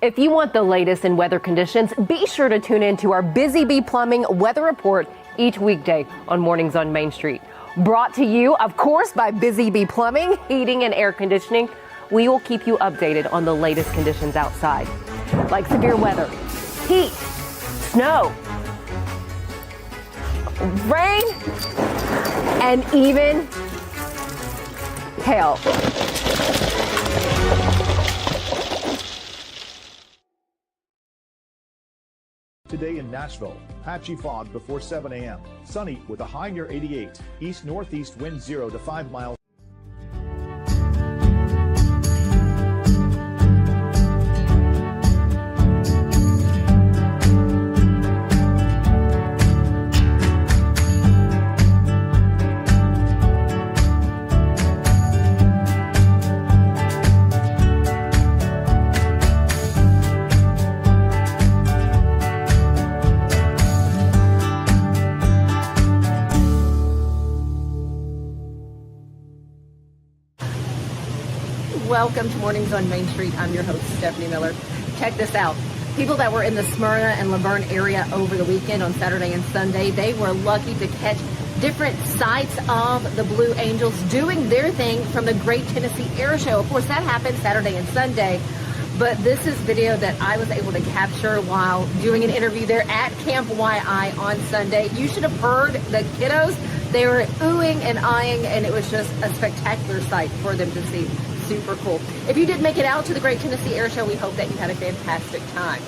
If you want the latest in weather conditions, be sure to tune in to our Busy Bee Plumbing Weather Report each weekday on Mornings on Main Street. Brought to you, of course, by Busy Bee Plumbing, Heating and Air Conditioning. We will keep you updated on the latest conditions outside, like severe weather, heat, snow, rain, and even hail. Today in Nashville, patchy fog before 7 a.m. Sunny with a high near 88. East-northeast wind 0 to 5 miles. Welcome to Mornings on Main Street. I'm your host, Stefanie Miller. Check this out. People that were in the Smyrna and Laverne area over the weekend on Saturday and Sunday, they were lucky to catch different sights of the Blue Angels doing their thing from the Great Tennessee Air Show. Of course, that happened Saturday and Sunday, but this is video that I was able to capture while doing an interview there at Camp YI on Sunday. You should have heard the kiddos. They were oohing and eyeing, and it was just a spectacular sight for them to see. Super cool. If you did make it out to the Great Tennessee Air Show, we hope that you had a fantastic time.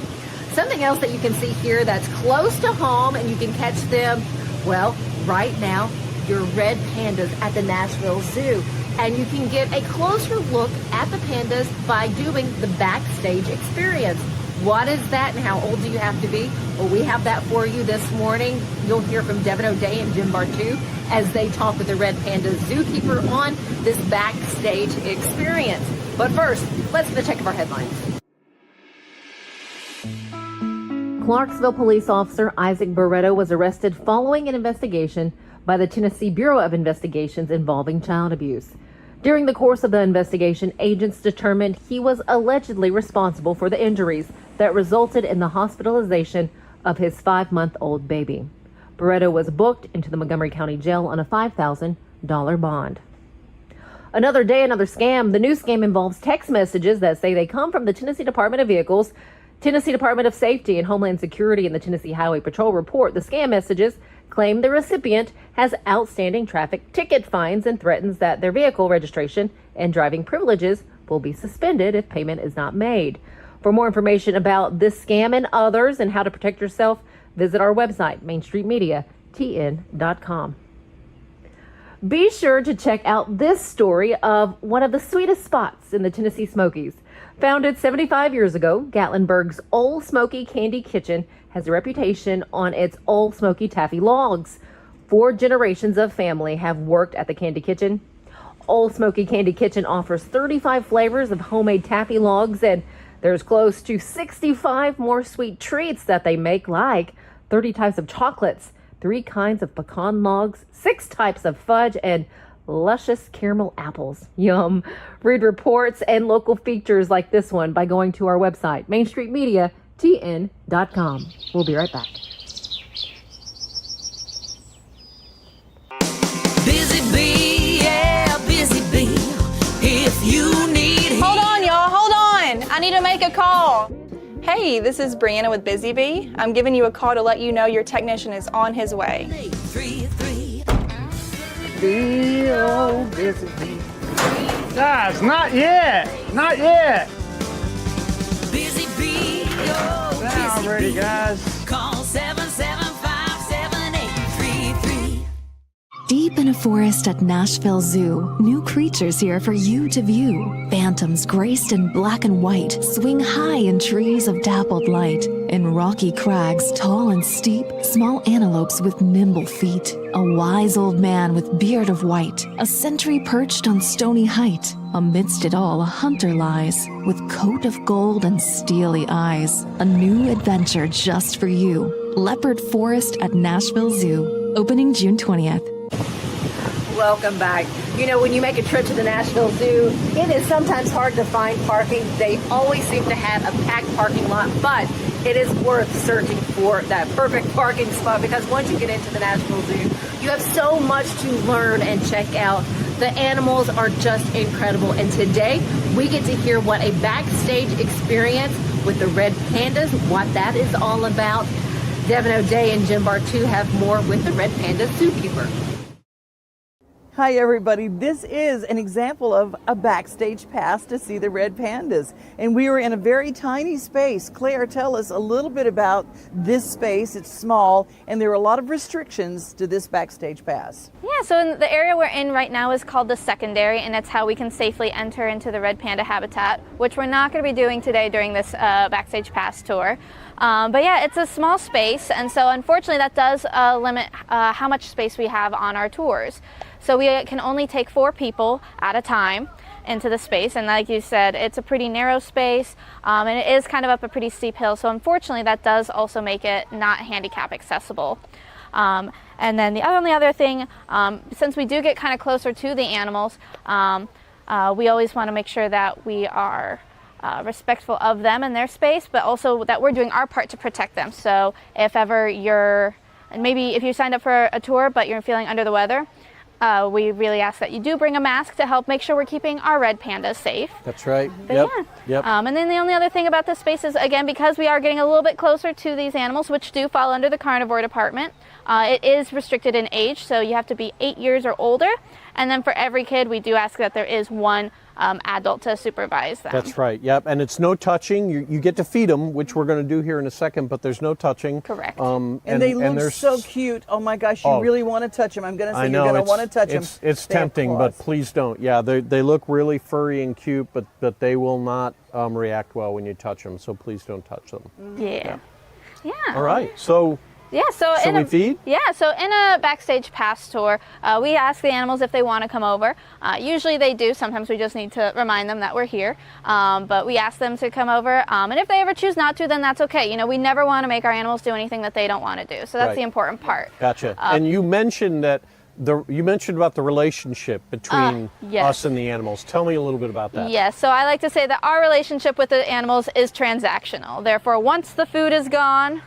Something else that you can see here that's close to home and you can catch them, well, right now, your red pandas at the Nashville Zoo. And you can get a closer look at the pandas by doing the backstage experience. What is that and how old do you have to be? Well, we have that for you this morning. You'll hear from Devin O'Day and Jim Bartu as they talk with the Red Panda zookeeper on this backstage experience. But first, let's get a check of our headlines. Clarksville police officer Isaac Barreto was arrested following an investigation by the Tennessee Bureau of Investigations involving child abuse. During the course of the investigation, agents determined he was allegedly responsible for the injuries that resulted in the hospitalization of his 5-month-old baby. Barreto was booked into the Montgomery County Jail on a $5,000 bond. Another day, another scam. The new scam involves text messages that say they come from the Tennessee Department of Vehicles, Tennessee Department of Safety and Homeland Security, and the Tennessee Highway Patrol report. The scam messages claim the recipient has outstanding traffic ticket fines and threatens that their vehicle registration and driving privileges will be suspended if payment is not made. For more information about this scam and others and how to protect yourself, visit our website, mainstreetmediatn.com. Be sure to check out this story of one of the sweetest spots in the Tennessee Smokies. Founded 75 years ago, Gatlinburg's Old Smoky Candy Kitchen has a reputation on its Old Smoky Taffy logs. 4 generations of family have worked at the Candy Kitchen. Old Smoky Candy Kitchen offers 35 flavors of homemade taffy logs, and there's close to 65 more sweet treats that they make, like 30 types of chocolates, 3 kinds of pecan logs, 6 types of fudge, and luscious caramel apples. Yum. Read reports and local features like this one by going to our website, mainstreetmediatn.com. We'll be right back. Busy bee, yeah, busy bee. If you need... Hold on, y'all, hold on. I need to make a call. Hey, this is Brianna with Busy Bee. I'm giving you a call to let you know your technician is on his way. 833. Oh, busy bee. Guys, not yet. Not yet. Busy bee, oh, Now busy ready, bee. guys. Call 775-7833. Deep in a forest at Nashville Zoo, new creatures here for you to view. Phantoms graced in black and white swing high in trees of dappled light. In rocky crags, tall and steep, small antelopes with nimble feet. A wise old man with beard of white, a sentry perched on stony height. Amidst it all, a hunter lies, with coat of gold and steely eyes. A new adventure just for you. Leopard Forest at Nashville Zoo, opening June 20th. Welcome back. You know, when you make a trip to the Nashville Zoo, it is sometimes hard to find parking. They always seem to have a packed parking lot, but it is worth searching for that perfect parking spot, because once you get into the Nashville Zoo, you have so much to learn and check out. The animals are just incredible, and today we get to hear what a backstage experience with the red pandas, what that is all about. Devin O'Day and Jim Bartu have more with the red panda zookeeper. Hi everybody, this is an example of a backstage pass to see the red pandas. And we were in a very tiny space. Claire, tell us a little bit about this space. It's small and there are a lot of restrictions to this backstage pass. Yeah, so in the area we're in right now is called the secondary, and it's how we can safely enter into the red panda habitat, which we're not going to be doing today during this backstage pass tour. But yeah, it's a small space, and so unfortunately that does limit how much space we have on our tours. So we can only take 4 people at a time into the space, and like you said, it's a pretty narrow space, and it is kind of up a pretty steep hill, so unfortunately that does also make it not handicap accessible. And then the only other thing, since we do get kind of closer to the animals, we always want to make sure that we are respectful of them and their space, but also that we're doing our part to protect them. So if ever maybe if you signed up for a tour but you're feeling under the weather, we really ask that you do bring a mask to help make sure we're keeping our red pandas safe. That's right. But Yep. And then the only other thing about this space is, again, because we are getting a little bit closer to these animals, which do fall under the carnivore department, it is restricted in age, so you have to be 8 years or older. And then for every kid, we do ask that there is one adult to supervise them. That's right. Yep. And it's no touching. You get to feed them, which we're going to do here in a second, but there's no touching. Correct. And they look so cute. Oh my gosh, you really want to touch them. I'm going to say you're going to want to touch them. It's tempting, but please don't. Yeah, they look really furry and cute, but they will not react well when you touch them. So please don't touch them. Yeah. All right. So. Yeah, so we feed? Yeah, so in a backstage pass tour, we ask the animals if they want to come over. Usually they do. Sometimes we just need to remind them that we're here. But we ask them to come over. And if they ever choose not to, then that's okay. You know, we never want to make our animals do anything that they don't want to do. So that's the important part. Gotcha. And you mentioned that about the relationship between us and the animals. Tell me a little bit about that. Yes, so I like to say that our relationship with the animals is transactional. Therefore, once the food is gone,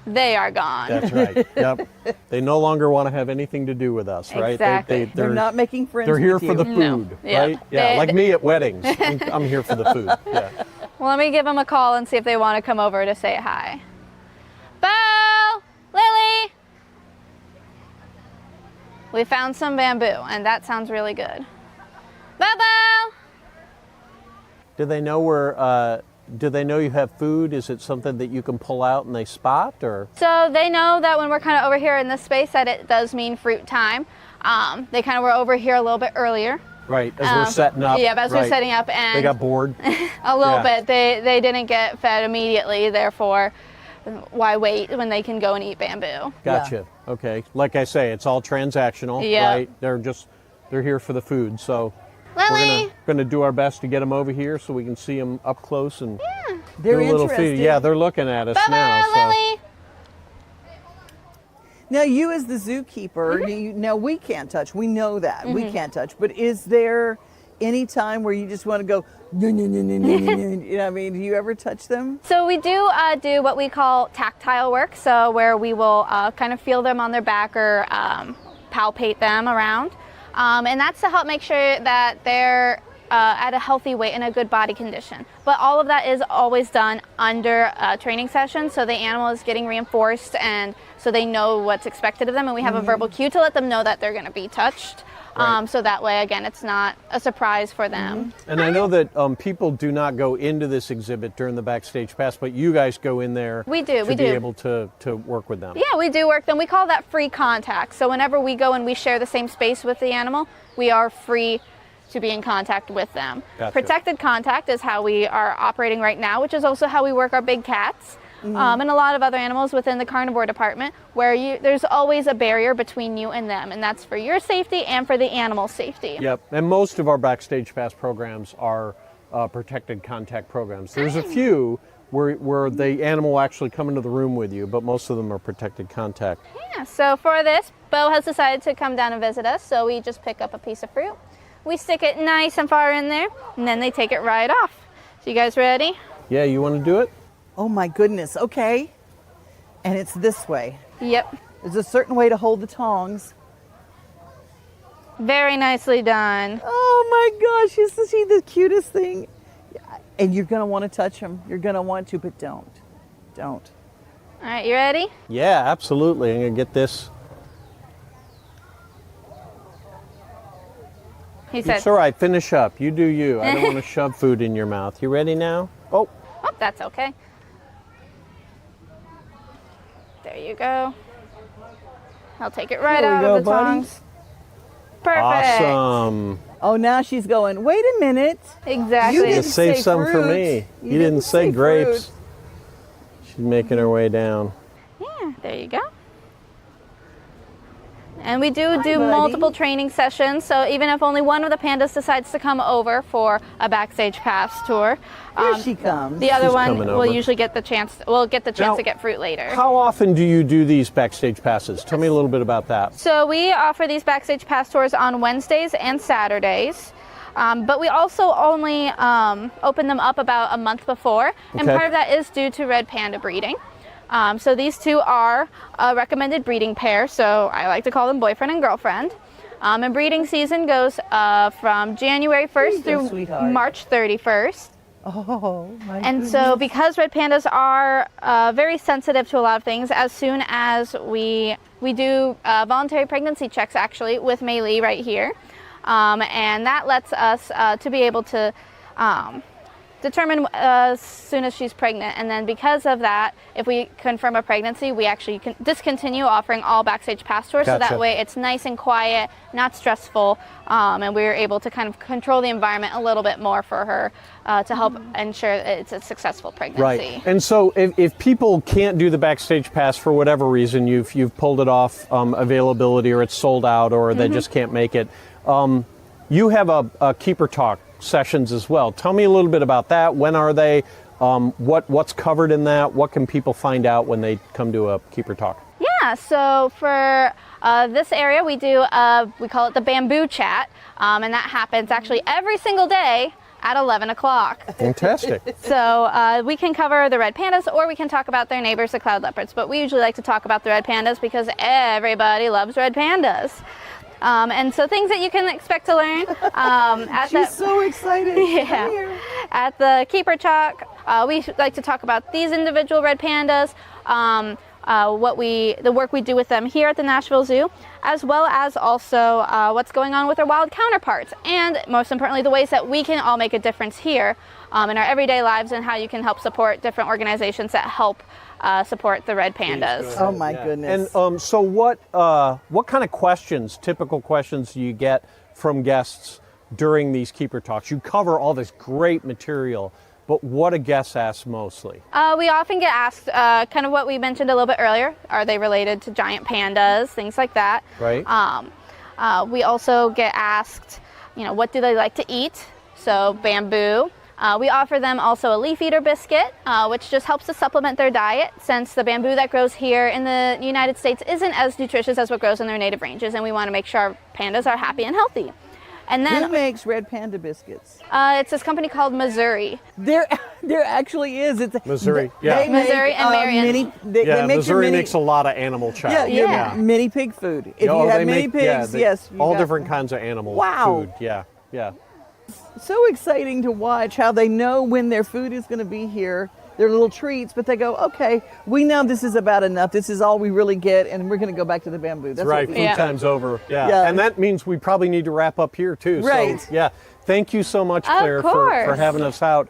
they are gone. That's right. Yep. They no longer want to have anything to do with us, right? Exactly. They're not making friends. They're here with for you. the food, right? Yeah, like me at weddings. I'm here for the food. Yeah. Well, let me give them a call and see if they want to come over to say hi. Bo! Lily! We found some bamboo, and that sounds really good. Bo! Do they know do they know you have food? Is it something that you can pull out and they spot, or? So they know that when we're kind of over here in this space that it does mean fruit time. They kind of were over here a little bit earlier. Right, as we're setting up. Yeah, as we're setting up, and they got bored. A little bit. They didn't get fed immediately, therefore why wait when they can go and eat bamboo? Gotcha. Yeah. Okay. Like I say, it's all transactional, right? They're here for the food, so Lily. We're gonna do our best to get them over here so we can see them up close and they're do a little interested. feed. Yeah, they're looking at us now. Lily. Now, you as the zookeeper, now we can't touch. We know that we can't touch. But is there any time where you just want to go? You know, I mean, do you ever touch them? So we do do what we call tactile work. So where we will kind of feel them on their back or palpate them around. And that's to help make sure that they're at a healthy weight and a good body condition. But all of that is always done under a training session, so the animal is getting reinforced and so they know what's expected of them, and we have a verbal cue to let them know that they're going to be touched. So that way, again, it's not a surprise for them. And I know that people do not go into this exhibit during the backstage pass, but you guys go in there we be do. able to work with them. Yeah, we do work them. We call that free contact. So whenever we go and we share the same space with the animal, we are free to be in contact with them. Gotcha. Protected contact is how we are operating right now, which is also how we work our big cats. And a lot of other animals within the carnivore department where there's always a barrier between you and them, and that's for your safety and for the animal's safety. Yep, and most of our backstage pass programs are protected contact programs. There's a few where the animal will actually come into the room with you, but most of them are protected contact. Yeah, so for this, Bo has decided to come down and visit us, so we just pick up a piece of fruit. We stick it nice and far in there, and then they take it right off. So you guys ready? Yeah, you want to do it? Oh my goodness, okay. And it's this way. Yep. There's a certain way to hold the tongs. Very nicely done. Oh my gosh, isn't she the cutest thing? And you're going to want to touch him. You're going to want to, but don't. Don't. All right, you ready? Yeah, absolutely. I'm going to get this. He said. It's all right, finish up. You do you. I don't want to shove food in your mouth. You ready now? Oh. Oh, that's okay. There you go. I'll take it right There we out go, of the buddy. tongs. Perfect. Awesome. Oh, now she's going, wait a minute. Exactly. You You didn't save say some for fruit. me. You You didn't say grapes. fruit. She's making her way down. Yeah, there you go. And we do buddy. multiple training sessions, so even if only one of the pandas decides to come over for a backstage pass tour, Here she comes. the other She's one coming will over. usually get the chance. We'll get the chance Now, to get fruit later. How often do you do these backstage passes? Tell me a little bit about that. So we offer these backstage pass tours on Wednesdays and Saturdays. But we also only open them up about a month before, and Okay. part of that is due to red panda breeding. So these two are a recommended breeding pair, so I like to call them boyfriend and girlfriend. And breeding season goes from January 1st There you go, through sweetheart. March 31st. Oh, my And goodness. so because red pandas are very sensitive to a lot of things, as soon as we do voluntary pregnancy checks actually with Mei Li right here, and that lets us to be able to determine as soon as she's pregnant. And then because of that, if we confirm a pregnancy, we actually can discontinue offering all backstage pass tours. So Gotcha. that way it's nice and quiet, not stressful, and we're able to kind of control the environment a little bit more for her to help ensure that it's a successful pregnancy. Right. And so if people can't do the backstage pass for whatever reason, you've pulled it off availability, or it's sold out, or they just can't make it, you have a keeper talk sessions as well. Tell me a little bit about that. When are they? What's covered in that? What can people find out when they come to a keeper talk? Yeah, so for this area we do, we call it the bamboo chat, and that happens actually every single day at 11 o'clock. Fantastic. So we can cover the red pandas, or we can talk about their neighbors, the cloud leopards, but we usually like to talk about the red pandas because everybody loves red pandas. And so things that you can expect to learn She's so excited. Come yeah. here. At the keeper talk, we like to talk about these individual red pandas, the work we do with them here at the Nashville Zoo, as well as also what's going on with our wild counterparts, and most importantly, the ways that we can all make a difference here in our everyday lives, and how you can help support different organizations that help support the red pandas. Oh my goodness. And so what kind of questions, typical questions, do you get from guests during these keeper talks? You cover all this great material, but what do guests ask mostly? We often get asked kind of what we mentioned a little bit earlier. Are they related to giant pandas? Things like that. Right. We also get asked, what do they like to eat? So bamboo. We offer them also a leaf eater biscuit, which just helps to supplement their diet, since the bamboo that grows here in the United States isn't as nutritious as what grows in their native ranges, and we want to make sure our pandas are happy and healthy. And Who then makes red panda biscuits? it's this company called Missouri. There actually is. It's Missouri, yeah. They make, Missouri and Marion. they Yeah, make your Missouri mini, makes a lot of animal chow. yeah, your Yeah. mini pig food. If Oh, you have they mini make- yeah, pigs, they- yes, you all got- different kinds of animal Wow. food. Yeah, yeah. So exciting to watch how they know when their food is going to be here. Their little treats, but they go, okay, we know this is about enough. This is all we really get, and we're going to go back to the bamboo. That's Right, what food we time's over. Yeah. Yeah. And that means we probably need to wrap up here too. Right. So, yeah. Thank you so much, Of Claire, for course. having us out.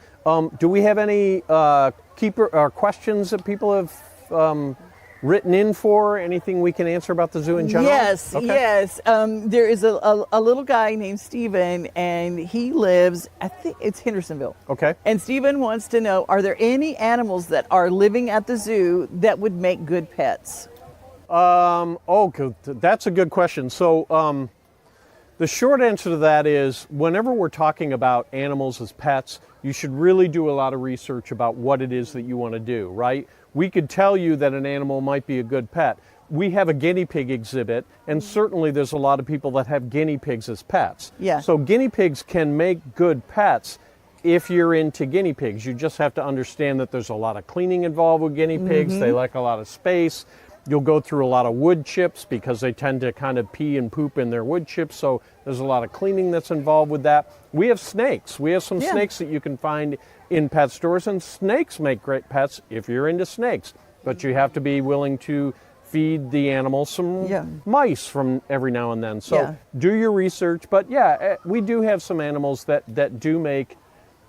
Do we have any questions that people have written in for? Anything we can answer about the zoo in general? Yes, Okay. yes. There is a little guy named Steven, and he lives, I think it's Hendersonville. Okay. And Steven wants to know, are there any animals that are living at the zoo that would make good pets? That's a good question. So the short answer to that is, whenever we're talking about animals as pets, you should really do a lot of research about what it is that you want to do, right? We could tell you that an animal might be a good pet. We have a guinea pig exhibit, and certainly there's a lot of people that have guinea pigs as pets. Yeah. So guinea pigs can make good pets if you're into guinea pigs. You just have to understand that there's a lot of cleaning involved with guinea pigs. They like a lot of space. You'll go through a lot of wood chips because they tend to kind of pee and poop in their wood chips, so there's a lot of cleaning that's involved with that. We have snakes. We have some snakes that you can find in pet stores, and snakes make great pets if you're into snakes. But you have to be willing to feed the animal some mice from every now and then. So do your research. But yeah, we do have some animals that do make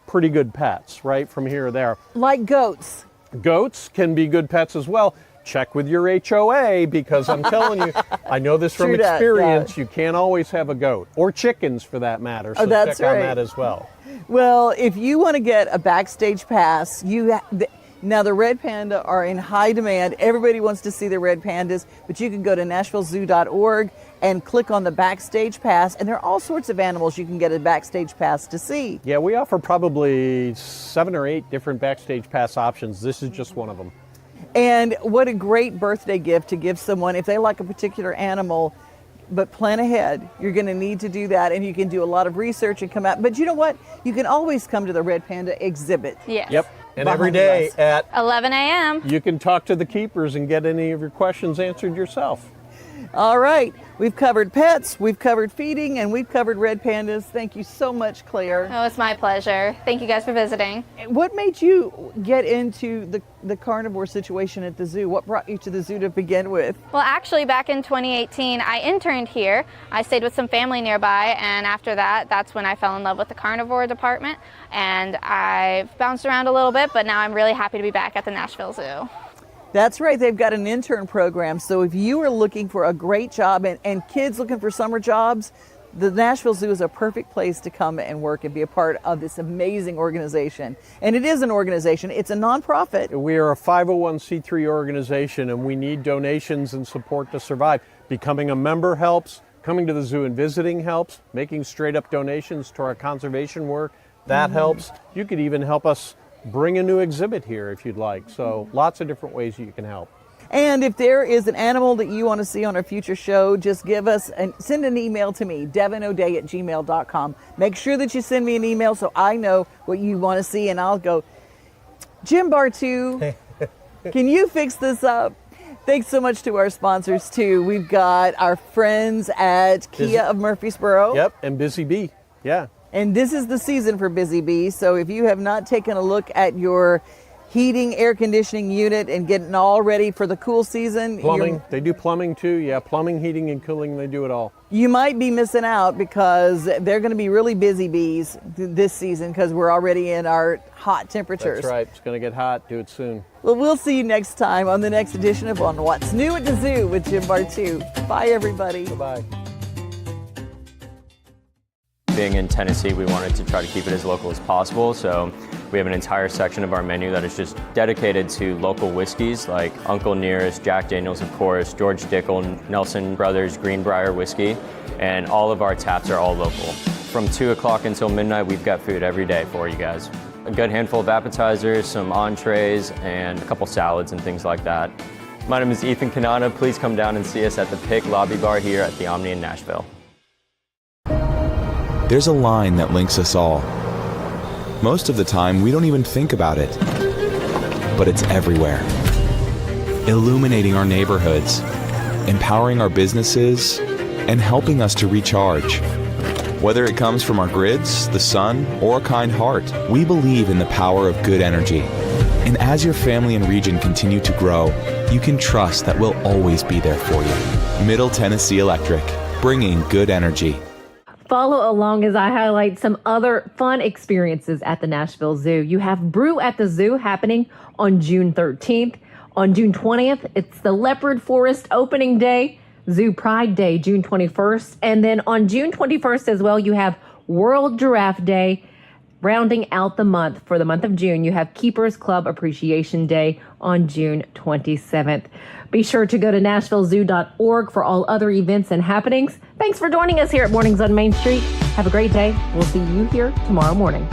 pretty good pets, right, from here or there. Like goats. Goats can be good pets as well. Check with your HOA, because I'm telling you, I know this from experience, you can't always have a goat, or chickens for that matter, so check on that as well. Well, if you want to get a backstage pass, now the red panda are in high demand. Everybody wants to see the red pandas, but you can go to NashvilleZoo.org and click on the backstage pass, and there are all sorts of animals you can get a backstage pass to see. Yeah, we offer probably 7 or 8 different backstage pass options. This is just one of them. And what a great birthday gift to give someone if they like a particular animal. But plan ahead. You're going to need to do that, and you can do a lot of research and come out. But you know what? You can always come to the Red Panda exhibit. Yes. Yep. And every day at 11 a.m. you can talk to the keepers and get any of your questions answered yourself. All right. We've covered pets, we've covered feeding, and we've covered red pandas. Thank you so much, Claire. Oh, it's my pleasure. Thank you guys for visiting. What made you get into the carnivore situation at the zoo? What brought you to the zoo to begin with? Well, actually, back in 2018, I interned here. I stayed with some family nearby, and after that, that's when I fell in love with the carnivore department. And I've bounced around a little bit, but now I'm really happy to be back at the Nashville Zoo. That's right. They've got an intern program. So if you are looking for a great job and kids looking for summer jobs, the Nashville Zoo is a perfect place to come and work and be a part of this amazing organization. And it is an organization. It's a nonprofit. We are a 501c3 organization, and we need donations and support to survive. Becoming a member helps. Coming to the zoo and visiting helps. Making straight up donations to our conservation work, that helps. You could even help us bring a new exhibit here if you'd like. So lots of different ways you can help. And if there is an animal that you want to see on a future show, just give us and send an email to me, devinoday@gmail.com. Make sure that you send me an email so I know what you want to see, and I'll go, Jim Bartu, can you fix this up? Thanks so much to our sponsors too. We've got our friends at Kia of Murfreesboro. Yep, and Busy Bee. Yeah. And this is the season for Busy Bee, so if you have not taken a look at your heating, air conditioning unit and getting all ready for the cool season. Plumbing, they do plumbing too. Yeah, plumbing, heating, and cooling, they do it all. You might be missing out because they're going to be really busy bees this season because we're already in our hot temperatures. That's right, it's going to get hot. Do it soon. Well, we'll see you next time on the next edition of On What's New at the Zoo with Jim Bartu. Bye, everybody. Bye-bye. Being in Tennessee, we wanted to try to keep it as local as possible, so we have an entire section of our menu that is just dedicated to local whiskeys like Uncle Nearest, Jack Daniels, of course, George Dickel, Nelson Brothers, Greenbrier whiskey, and all of our taps are all local. From 2 o'clock until midnight, we've got food every day for you guys. A good handful of appetizers, some entrees, and a couple salads and things like that. My name is Ethan Kanata. Please come down and see us at the Pick Lobby Bar here at the Omni in Nashville. There's a line that links us all. Most of the time, we don't even think about it. But it's everywhere. Illuminating our neighborhoods, empowering our businesses, and helping us to recharge. Whether it comes from our grids, the sun, or a kind heart, we believe in the power of good energy. And as your family and region continue to grow, you can trust that we'll always be there for you. Middle Tennessee Electric, bringing good energy. Follow along as I highlight some other fun experiences at the Nashville Zoo. You have Brew at the Zoo happening on June 13th. On June 20th, it's the Leopard Forest opening day, Zoo Pride Day, June 21st. And then on June 21st as well, you have World Giraffe Day. Rounding out the month, for the month of June, you have Keepers Club Appreciation Day on June 27th. Be sure to go to NashvilleZoo.org for all other events and happenings. Thanks for joining us here at Mornings on Main Street. Have a great day. We'll see you here tomorrow morning.